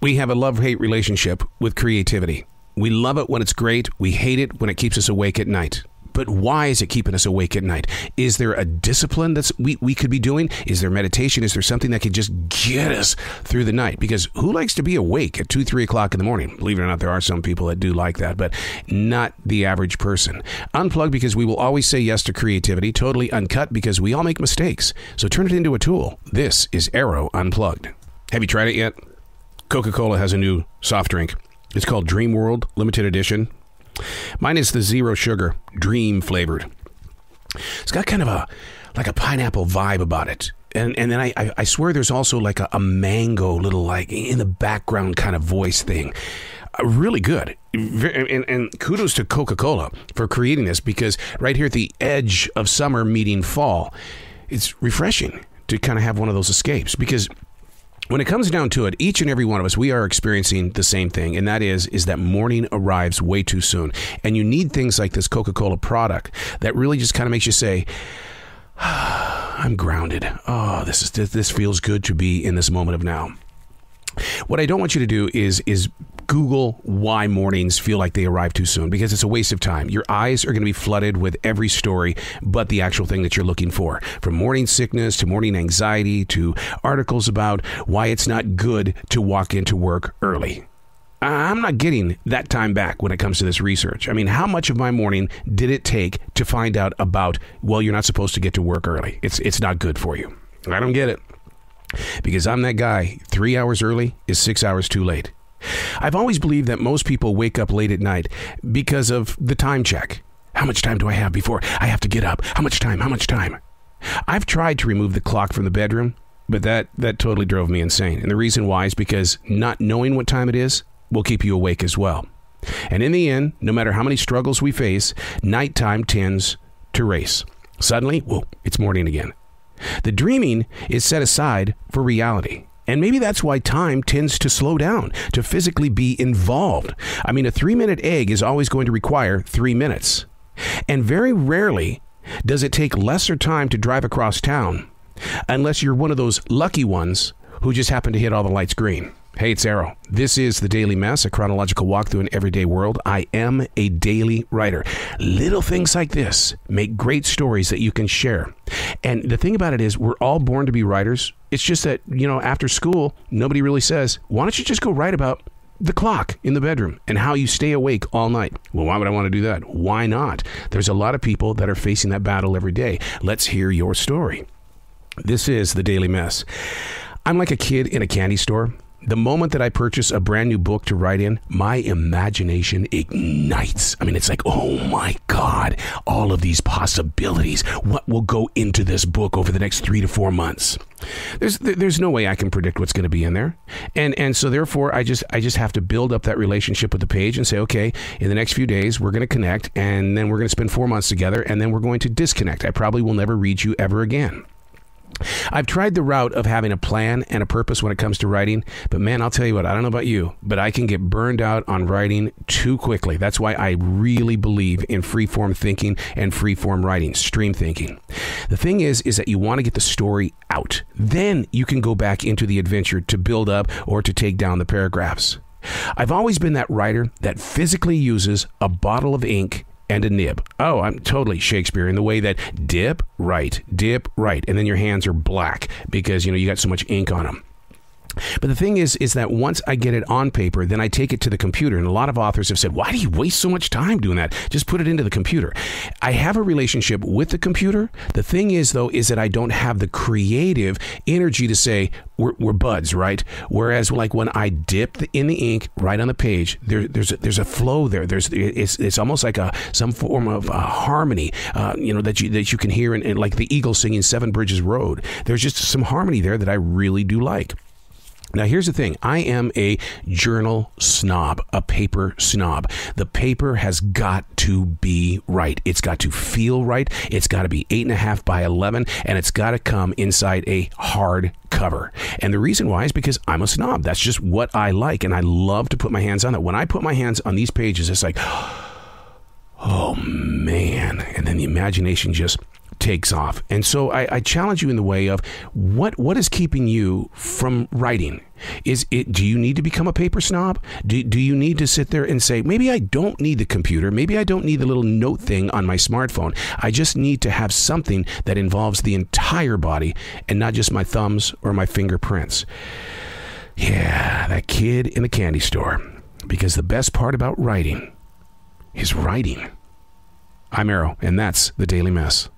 We have a love-hate relationship with creativity. We love it when it's great. We hate it when it keeps us awake at night. But why is it keeping us awake at night? Is there a discipline that's we could be doing? Is there meditation? Is there something that could just get us through the night? Because who likes to be awake at 2, 3 o'clock in the morning? Believe it or not, there are some people that do like that, but not the average person. Unplugged because we will always say yes to creativity. Totally uncut because we all make mistakes. So turn it into a tool. This is Arroe Unplugged. Have you tried it yet? Coca-Cola has a new soft drink. It's called Dream World Limited Edition. Mine is the zero sugar, dream flavored. It's got kind of a pineapple vibe about it. And then I swear there's also like a mango little like in the background kind of voice thing. Really good. And kudos to Coca-Cola for creating this, because right here at the edge of summer meeting fall, it's refreshing to kind of have one of those escapes, because when it comes down to it, each and every one of us, we are experiencing the same thing, and that is that morning arrives way too soon. And you need things like this Coca-Cola product that really just kind of makes you say, I'm grounded. Oh, this feels good to be in this moment of now. What I don't want you to do is Google why mornings feel like they arrive too soon, because it's a waste of time. Your eyes are going to be flooded with every story but the actual thing that you're looking for. From morning sickness to morning anxiety to articles about why it's not good to walk into work early. I'm not getting that time back when it comes to this research. I mean, how much of my morning did it take to find out about, well, you're not supposed to get to work early. It's not good for you. I don't get it. Because I'm that guy. 3 hours early is 6 hours too late. I've always believed that most people wake up late at night because of the time check. How much time do I have before I have to get up? How much time? I've tried to remove the clock from the bedroom, but that totally drove me insane. And the reason why is because not knowing what time it is will keep you awake as well. And in the end, no matter how many struggles we face, nighttime tends to race. Suddenly, whoa, it's morning again. The dreaming is set aside for reality. And maybe that's why time tends to slow down, to physically be involved. I mean, a 3-minute egg is always going to require 3 minutes. And very rarely does it take lesser time to drive across town, unless you're one of those lucky ones who just happen to hit all the lights green. Hey, it's Arroe. This is The Daily Mess, a chronological walk through an everyday world. I am a daily writer. Little things like this make great stories that you can share. And the thing about it is, we're all born to be writers. It's just that, after school, nobody really says, why don't you just go write about the clock in the bedroom and how you stay awake all night? Well, why would I want to do that? Why not? There's a lot of people that are facing that battle every day. Let's hear your story. This is The Daily Mess. I'm like a kid in a candy store. The moment that I purchase a brand new book to write in, my imagination ignites. I mean, it's like, oh my God, all of these possibilities. What will go into this book over the next 3 to 4 months? There's no way I can predict what's going to be in there. And so therefore, I just have to build up that relationship with the page and say, okay, in the next few days, we're going to connect, and then we're going to spend 4 months together, and then we're going to disconnect. I probably will never read you ever again. I've tried the route of having a plan and a purpose when it comes to writing, but man, I'll tell you what, I don't know about you, but I can get burned out on writing too quickly. That's why I really believe in free-form thinking and free-form writing, stream thinking. The thing is that you want to get the story out. Then you can go back into the adventure to build up or to take down the paragraphs. I've always been that writer that physically uses a bottle of ink and a nib. Oh, I'm totally Shakespeare in the way that dip, write, and then your hands are black because, you got so much ink on them. But the thing is that once I get it on paper, then I take it to the computer. And a lot of authors have said, why do you waste so much time doing that? Just put it into the computer. I have a relationship with the computer. The thing is, though, is that I don't have the creative energy to say, we're buds, right? Whereas like when I dip in the ink right on the page, there's a flow there. It's almost like some form of harmony, that you can hear in like the Eagles singing Seven Bridges Road. There's just some harmony there that I really do like. Now, here's the thing. I am a journal snob, a paper snob. The paper has got to be right. It's got to feel right. It's got to be 8.5 by 11, and it's got to come inside a hard cover. And the reason why is because I'm a snob. That's just what I like, and I love to put my hands on it. When I put my hands on these pages, it's like, oh, man. And then the imagination just takes off. And so I challenge you in the way of what is keeping you from writing? Do you need to become a paper snob? Do you need to sit there and say, maybe I don't need the computer, maybe I don't need the little note thing on my smartphone, I just need to have something that involves the entire body and not just my thumbs or my fingerprints? Yeah, that kid in the candy store. Because the best part about writing is writing. I'm Arroe, and that's the Daily Mess.